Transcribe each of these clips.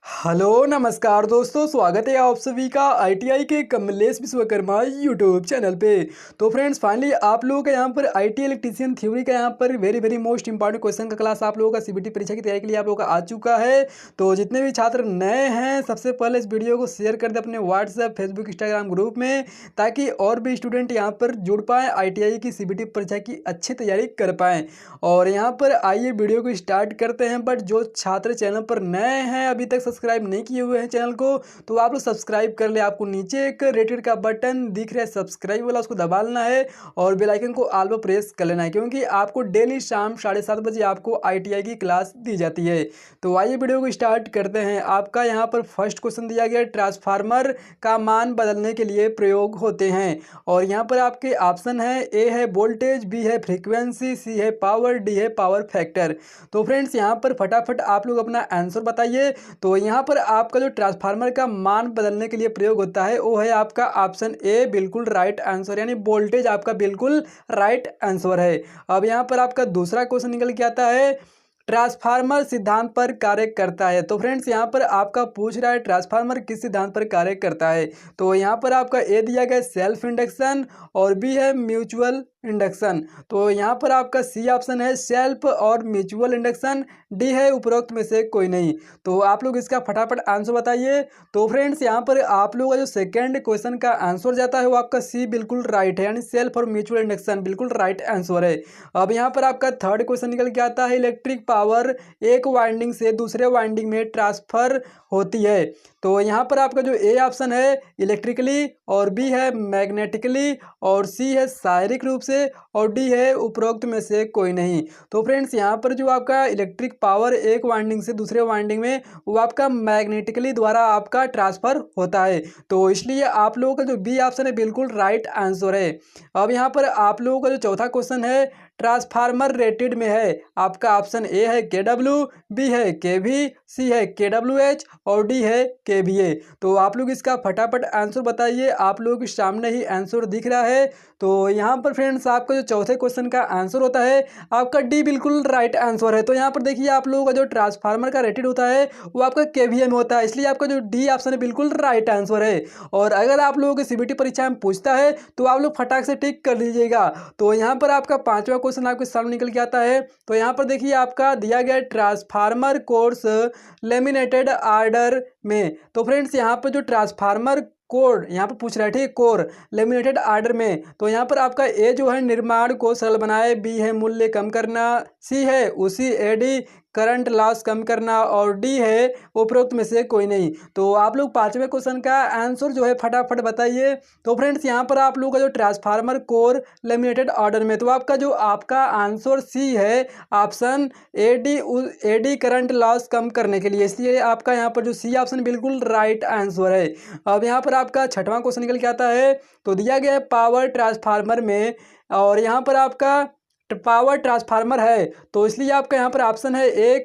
Hello नमस्कार दोस्तों, स्वागत है आप सभी का आईटीआई के कमलेश विश्वकर्मा यूट्यूब चैनल पे। तो फ्रेंड्स फाइनली आप लोगों का यहाँ पर आईटी इलेक्ट्रीशियन थ्योरी का यहाँ पर वेरी मोस्ट इंपॉर्टेंट क्वेश्चन का क्लास आप लोगों का सीबीटी परीक्षा की तैयारी के लिए आप लोगों का आ चुका है। तो जितने भी छात्र नए हैं सबसे पहले इस वीडियो को शेयर कर दे अपने व्हाट्सएप फेसबुक इंस्टाग्राम ग्रुप में, ताकि और भी स्टूडेंट यहाँ पर जुड़ पाएँ, आईटीआई की सीबीटी परीक्षा की अच्छी तैयारी कर पाएँ। और यहाँ पर आइए वीडियो को स्टार्ट करते हैं। बट जो छात्र चैनल पर नए हैं अभी तक सब्सक्राइब नहीं किए हुए हैं चैनल को, तो आप लोग सब्सक्राइब कर ले। आपको नीचे एक रेड का बटन दिख रहा है सब्सक्राइब वाला, उसको दबाना है और बेल आइकन को ऑल पर प्रेस कर लेना है, क्योंकि आपको डेली शाम 7:30 बजे आपको आईटीआई की क्लास दी जाती है। तो आइए वीडियो को स्टार्ट करते हैं। आपका यहाँ पर फर्स्ट क्वेश्चन दिया गया, ट्रांसफार्मर का मान बदलने के लिए प्रयोग होते हैं। और यहाँ पर आपके ऑप्शन है, ए है वोल्टेज, बी है फ्रीक्वेंसी, सी है पावर, डी है पावर फैक्टर। तो फ्रेंड्स यहाँ पर फटाफट आप लोग अपना आंसर बताइए। तो यहाँ पर आपका जो ट्रांसफार्मर का मान बदलने के लिए प्रयोग होता है वो है आपका ऑप्शन ए, बिल्कुल राइट आंसर, यानी वोल्टेज आपका बिल्कुल राइट आंसर है। अब यहाँ पर आपका दूसरा क्वेश्चन निकल के आता है, ट्रांसफार्मर सिद्धांत पर कार्य करता है। तो फ्रेंड्स यहाँ पर आपका पूछ रहा है ट्रांसफार्मर किस सिद्धांत पर कार्य करता है। तो यहाँ पर आपका ए दिया गया सेल्फ इंडक्शन, और बी है म्यूचुअल इंडक्शन। तो यहाँ पर आपका सी ऑप्शन है सेल्फ और म्यूचुअल इंडक्शन, डी है उपरोक्त में से कोई नहीं। तो आप लोग इसका फटाफट आंसर बताइए। तो फ्रेंड्स यहाँ पर आप लोगों का जो सेकंड क्वेश्चन का आंसर जाता है वो आपका सी बिल्कुल राइट है, यानी सेल्फ और म्यूचुअल इंडक्शन बिल्कुल राइट आंसर है। अब यहाँ पर आपका थर्ड क्वेश्चन निकल के आता है, इलेक्ट्रिक पावर एक वाइंडिंग से दूसरे वाइंडिंग में ट्रांसफर होती है। तो यहाँ पर आपका जो ए ऑप्शन है इलेक्ट्रिकली, और बी है मैग्नेटिकली, और सी है शारीरिक रूप से, और डी है उपरोक्त में से कोई नहीं। तो फ्रेंड्स यहाँ पर जो आपका इलेक्ट्रिक पावर एक वाइंडिंग से दूसरे वाइंडिंग में वो आपका मैग्नेटिकली द्वारा आपका ट्रांसफर होता है। तो इसलिए आप लोगों का जो बी ऑप्शन है बिल्कुल राइट आंसर है। अब यहाँ पर आप लोगों का जो चौथा क्वेश्चन है, ट्रांसफार्मर रेटेड में है। आपका ऑप्शन ए है केडब्ल्यू, बी है केवी, सी है केडब्ल्यूएच, और डी है केवीए। तो आप लोग इसका फटाफट आंसर बताइए। आप लोगों के सामने ही आंसर दिख रहा है। तो यहाँ पर फ्रेंड्स आपका जो चौथे क्वेश्चन का आंसर होता है आपका डी बिल्कुल राइट आंसर है। तो यहाँ पर देखिए आप लोगों का जो ट्रांसफार्मर का रेटेड होता है वो आपका केवीए में होता है, इसलिए आपका जो डी ऑप्शन है बिल्कुल राइट आंसर है। और अगर आप लोगों की सीबीटी परीक्षा में पूछता है तो आप लोग फटाक से टिक कर लीजिएगा। तो यहाँ पर आपका पांचवा क्वेश्चन आपके सामने निकल के आता है। तो यहाँ पर देखिए आपका दिया गया ट्रांसफार्मर कोर्स लेमिनेटेड आर्डर में। तो फ्रेंड्स यहाँ पर जो ट्रांसफार्मर कोर यहाँ पर पूछ रहा है, ठीक, कोर लेमिनेटेड आर्डर में। तो यहाँ पर आपका ए जो है निर्माण को सरल बनाए, बी है मूल्य कम करना, सी है उसी एडी करंट लॉस कम करना, और डी है उपरोक्त में से कोई नहीं। तो आप लोग पांचवें क्वेश्चन का आंसर जो है फटाफट बताइए। तो फ्रेंड्स यहाँ पर आप लोगों का जो ट्रांसफार्मर कोर लेमिनेटेड ऑर्डर में, तो आपका जो आपका आंसर सी है ऑप्शन एडी करंट लॉस कम करने के लिए, इसलिए आपका यहाँ पर जो सी ऑप्शन बिल्कुल राइट आंसर है। अब यहाँ पर आपका छठवां क्वेश्चन निकल के आता है। तो दिया गया है पावर ट्रांसफार्मर में, और यहाँ पर आपका पावर ट्रांसफार्मर है, तो इसलिए आपका यहाँ पर ऑप्शन है A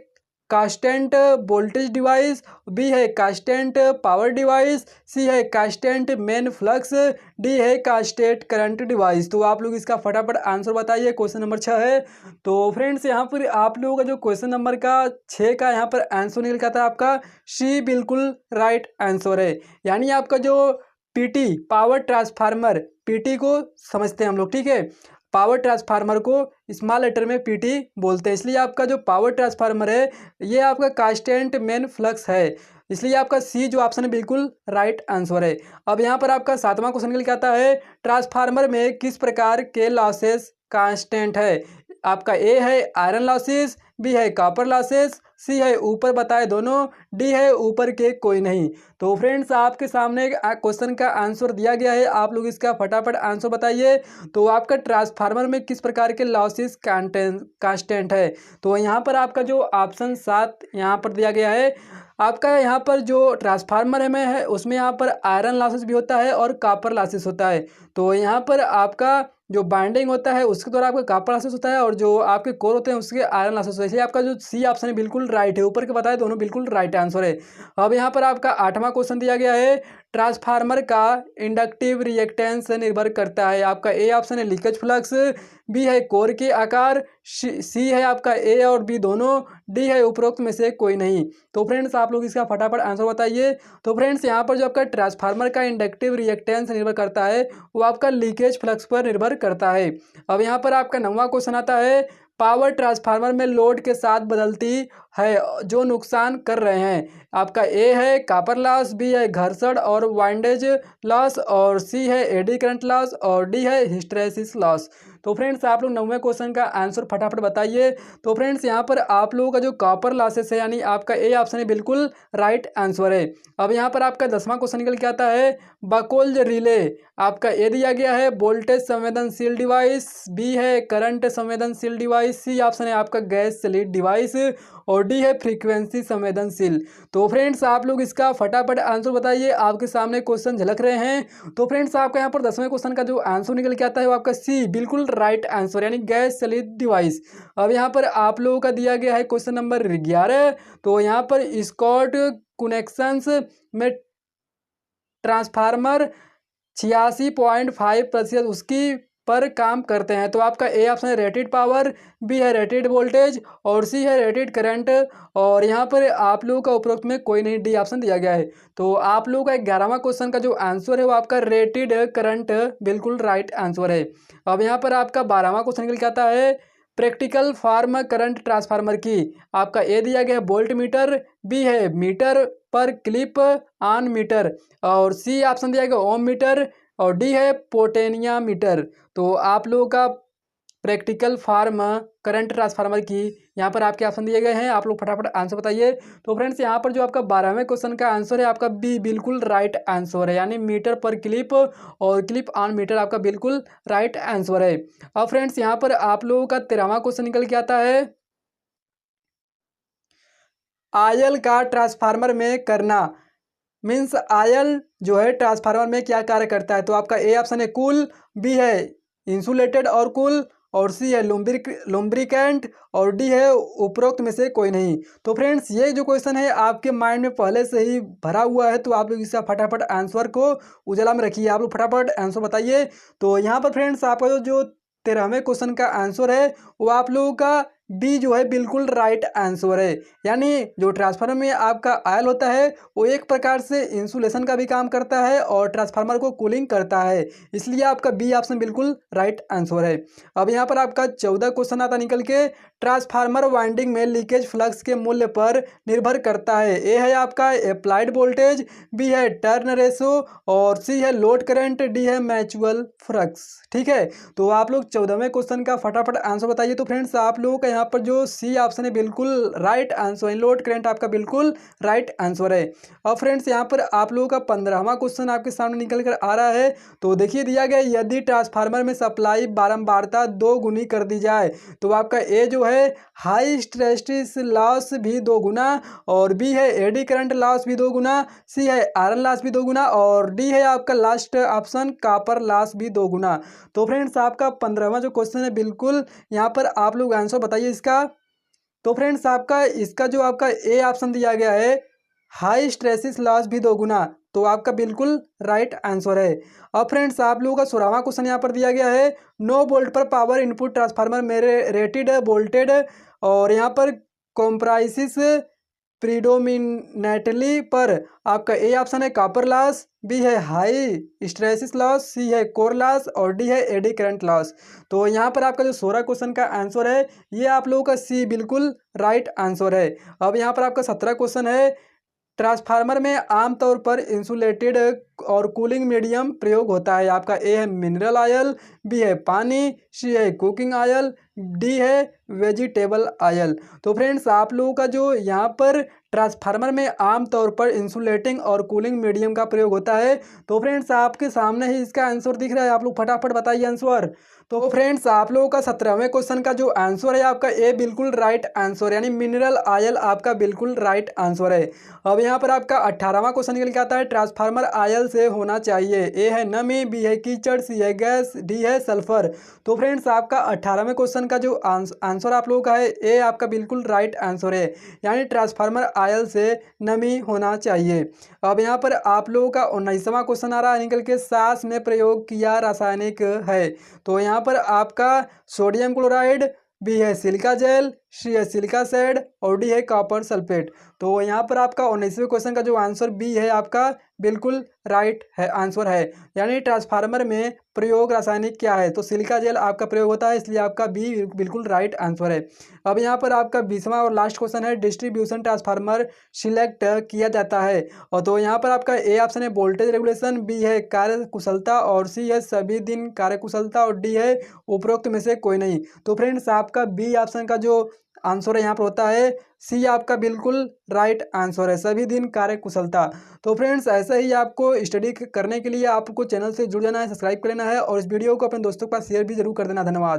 constant voltage device, B है कांस्टेंट पावर डिवाइस, सी है कांस्टेंट मेन फ्लक्स, डी है कांस्टेंट करंट डिवाइस। तो आप लोग इसका फटाफट आंसर बताइए। क्वेश्चन नंबर 6 है। तो फ्रेंड्स यहाँ पर आप लोगों का जो क्वेश्चन नंबर का 6 का यहाँ पर आंसर निकल के आता है आपका सी बिल्कुल राइट आंसर है, यानी आपका जो पीटी पावर ट्रांसफार्मर, पीटी को समझते हैं हम लोग, ठीक है, पावर ट्रांसफार्मर को स्मॉल लेटर में पीटी बोलते हैं, इसलिए आपका जो पावर ट्रांसफार्मर है ये आपका कांस्टेंट मेन फ्लक्स है, इसलिए आपका सी जो ऑप्शन है बिल्कुल राइट आंसर है। अब यहाँ पर आपका सातवां क्वेश्चन निकल के आता है, ट्रांसफार्मर में किस प्रकार के लॉसेस कांस्टेंट है। आपका ए है आयरन लॉसेस, बी है कॉपर लॉसेस, सी है ऊपर बताए दोनों, डी है ऊपर के कोई नहीं। तो फ्रेंड्स आपके सामने क्वेश्चन का आंसर दिया गया है, आप लोग इसका फटाफट आंसर बताइए। तो आपका ट्रांसफार्मर में किस प्रकार के लॉसेस कांस्टेंट है। तो यहाँ पर आपका जो ऑप्शन 7 यहाँ पर दिया गया है, आपका यहाँ पर जो ट्रांसफार्मर में है उसमें यहाँ पर आयरन लॉसेस भी होता है और कॉपर लॉसेस होता है। तो यहाँ पर आपका जो बाइंडिंग होता है उसके द्वारा आपका कॉपर लॉसेस होता है, और जो आपके कोर होते हैं उसके आयरन लॉसेस होता है, इसलिए आपका जो सी ऑप्शन है बिल्कुल राइट है। ऊपर के बताए दोनों बिल्कुल राइट आंसर है। अब यहाँ पर आपका आठवां क्वेश्चन दिया गया है, ट्रांसफार्मर का इंडक्टिव रिएक्टेंस निर्भर करता है। आपका ए ऑप्शन है लीकेज फ्लक्स, बी है कोर के आकार, सी है आपका ए और बी दोनों, डी है उपरोक्त में से कोई नहीं। तो फ्रेंड्स आप लोग इसका फटाफट आंसर बताइए। तो फ्रेंड्स यहाँ पर जो आपका ट्रांसफार्मर का इंडक्टिव रिएक्टेंस निर्भर करता है वो आपका लीकेज फ्लक्स पर निर्भर करता है। अब यहाँ पर आपका 9वां क्वेश्चन आता है, पावर ट्रांसफार्मर में लोड के साथ बदलती है जो नुकसान कर रहे हैं। आपका ए है कॉपर लॉस, बी है घर्षण और वाइंडेज लॉस, और सी है एडी करंट लॉस, और डी है हिस्टैरिसीस लॉस। तो फ्रेंड्स आप लोग 9वें क्वेश्चन का आंसर फटाफट बताइए। तो फ्रेंड्स यहाँ पर आप लोगों का जो कॉपर लॉसेस है यानी आपका ए ऑप्शन है बिल्कुल राइट आंसर है। अब यहाँ पर आपका 10वां क्वेश्चन निकल के आता है, बकोल्ज रिले आपका ए दिया गया है वोल्टेज संवेदनशील डिवाइस, बी है करंट संवेदनशील डिवाइस, सी ऑप्शन है आपका गैस चलित डिवाइस, और डी है फ्रीक्वेंसी संवेदनशील। तो फ्रेंड्स आप लोग इसका फटाफट आंसर बताइए, आपके सामने क्वेश्चन झलक रहे हैं। तो फ्रेंड्स आपका यहाँ पर 10वें क्वेश्चन का जो आंसर निकल के आता है वो आपका सी बिल्कुल राइट आंसर यानी गैस चलित डिवाइस। अब यहाँ पर आप लोगों का दिया गया है क्वेश्चन नंबर 11। तो यहाँ पर स्कॉट कनेक्शंस में ट्रांसफार्मर 86.5% उसकी पर काम करते हैं। तो आपका ए ऑप्शन है रेटेड पावर, बी है रेटेड वोल्टेज, और सी है रेटेड करंट, और यहाँ पर आप लोगों का उपरोक्त में कोई नहीं, डी ऑप्शन दिया गया है। तो आप लोगों का 11वां क्वेश्चन का जो आंसर है वो आपका रेटेड करंट बिल्कुल राइट आंसर है। अब यहाँ पर आपका 12वां क्वेश्चन निकल के आता है, प्रैक्टिकल फार्म करंट ट्रांसफार्मर की आपका ए दिया गया है वोल्ट मीटर, बी है मीटर पर क्लिप ऑन मीटर, और सी ऑप्शन दिया गया ओम मीटर, और डी है पोटेनिया मीटर। तो आप लोगों का प्रैक्टिकल फार्म करंट ट्रांसफार्मर की यहाँ पर आपके ऑप्शन दिए गए हैं, आप लोग फटाफट आंसर बताइए। तो फ्रेंड्स यहाँ पर जो आपका 12वें क्वेश्चन का आंसर है आपका बी बिल्कुल राइट आंसर है यानी मीटर पर क्लिप और क्लिप ऑन मीटर आपका बिल्कुल राइट आंसर है। अब फ्रेंड्स यहाँ पर आप लोगों का 13वां क्वेश्चन निकल के आता है, आयल का ट्रांसफार्मर में करना मीन्स आयल जो है ट्रांसफार्मर में क्या कार्य करता है। तो आपका ए ऑप्शन है कूल, बी है इंसुलेटेड और कूल, और सी है लुम्ब्रिकेंट, और डी है उपरोक्त में से कोई नहीं। तो फ्रेंड्स ये जो क्वेश्चन है आपके माइंड में पहले से ही भरा हुआ है, तो आप लोग इसका फटाफट आंसर को उजाला में रखिए, आप लोग फटाफट आंसर बताइए। तो यहाँ पर फ्रेंड्स आपका जो 13वें क्वेश्चन का आंसर है वो आप लोगों का बी जो है बिल्कुल राइट आंसर है यानी जो ट्रांसफार्मर में आपका आयल होता है वो एक प्रकार से इंसुलेशन का भी काम करता है और ट्रांसफार्मर को कूलिंग करता है, इसलिए आपका बी ऑप्शन बिल्कुल राइट आंसर है। अब यहाँ पर आपका 14 क्वेश्चन आता निकल के, ट्रांसफार्मर वाइंडिंग में लीकेज फ्लक्स के मूल्य पर निर्भर करता है। ए है आपका अप्लाइड वोल्टेज, बी है टर्न रेशो, और सी है लोड करंट, डी है म्यूचुअल फ्लक्स। ठीक है, तो आप लोग 14वें क्वेश्चन का फटाफट आंसर बताइए। तो फ्रेंड्स आप लोगों का यहाँ पर जो सी ऑप्शन है बिल्कुल राइट आंसर है, लोड करंट आपका बिल्कुल राइट आंसर है। अब फ्रेंड्स यहाँ पर आप लोगों का 15वां क्वेश्चन आपके सामने निकल कर आ रहा है। तो देखिए दिया गया, यदि ट्रांसफार्मर में सप्लाई बारंबारता 2 गुनी कर दी जाए तो आपका ए जो है हाई हिस्टैरिसीस लॉस भी 2 गुना, और बी है एडी करंट लॉस भी 2 गुना, सी है आयरन लॉस भी 2 गुना, और डी है आपका लास्ट ऑप्शन कॉपर लॉस भी 2 गुना। तो फ्रेंड्स आपका 15वां जो क्वेश्चन है बिल्कुल यहाँ पर आप लोग आंसर बताइए इसका। तो फ्रेंड्स आपका इसका जो आपका ए ऑप्शन दिया गया है हाई स्ट्रेसिस लॉस भी 2 गुना, तो आपका बिल्कुल राइट आंसर है। अब फ्रेंड्स आप लोगों का 16वां क्वेश्चन यहाँ पर दिया गया है, नो वोल्ट पर पावर इनपुट ट्रांसफार्मर मेरे रेटेड वोल्टेड, और यहाँ पर कॉम्प्राइसिस प्रीडोमिनेटली पर आपका ए ऑप्शन है कॉपर लॉस, बी है हाई स्ट्रेसिस लॉस, सी है कोर लॉस, और डी है एडी करंट लॉस। तो यहाँ पर आपका जो 16 क्वेश्चन का आंसर है ये आप लोगों का सी बिल्कुल राइट आंसर है। अब यहाँ पर आपका 17 क्वेश्चन है, ट्रांसफार्मर में आमतौर पर इंसुलेटेड और कूलिंग मीडियम प्रयोग होता है। आपका ए है मिनरल ऑयल, बी है पानी, सी है कुकिंग ऑयल, डी है वेजिटेबल ऑयल। तो फ्रेंड्स आप लोगों का जो यहाँ पर ट्रांसफार्मर में आमतौर पर इंसुलेटिंग और कूलिंग मीडियम का प्रयोग होता है। तो फ्रेंड्स आपके सामने ही इसका आंसर दिख रहा है, आप लोग फटाफट बताइए आंसर। तो फ्रेंड्स आप लोगों का 17वें क्वेश्चन का जो आंसर है आपका ए बिल्कुल राइट आंसर यानी मिनरल ऑयल आपका बिल्कुल राइट आंसर है। अब यहाँ पर आपका 18वां क्वेश्चन निकल के आता है, ट्रांसफार्मर ऑयल से होना चाहिए। ए है नमी, बी है कीचड़, सी है गैस, डी है सल्फर। तो फ्रेंड्स आपका 18वें क्वेश्चन क्वेश्चन का जो आंसर आप लोगों का है ए आपका बिल्कुल राइट आंसर है, यानी ट्रांसफार्मर आयल से नमी होना चाहिए। अब यहाँ पर आप लोगों का 19वां क्वेश्चन आ रहा है निकल के, सांस में प्रयोग किया रासायनिक है। तो यहाँ पर आपका सोडियम क्लोराइड, बी है सिलिका जेल, सी है सिलिका सेड और डी है कॉपर सल्फेट। तो यहाँ पर आपका 19वें क्वेश्चन का जो आंसर बी है आपका बिल्कुल राइट है आंसर है, यानी ट्रांसफार्मर में प्रयोग रासायनिक क्या है, तो सिलिका जेल आपका प्रयोग होता है, इसलिए आपका बी बिल्कुल राइट आंसर है। अब यहाँ पर आपका 20वां और लास्ट क्वेश्चन है, डिस्ट्रीब्यूशन ट्रांसफार्मर सिलेक्ट किया जाता है। और तो यहाँ पर आपका ए ऑप्शन है वोल्टेज रेगुलेशन, बी है कार्य कुशलता और सी है सभी दिन कार्य कुशलता और डी है उपरोक्त में से कोई नहीं। तो फ्रेंड्स आपका बी ऑप्शन का जो आंसर है यहाँ पर होता है सी आपका बिल्कुल राइट आंसर है, सभी दिन कार्य कुशलता। तो फ्रेंड्स ऐसा ही आपको स्टडी करने के लिए आपको चैनल से जुड़ जाना है, सब्सक्राइब कर लेना है और इस वीडियो को अपने दोस्तों के पास शेयर भी जरूर कर देना। धन्यवाद।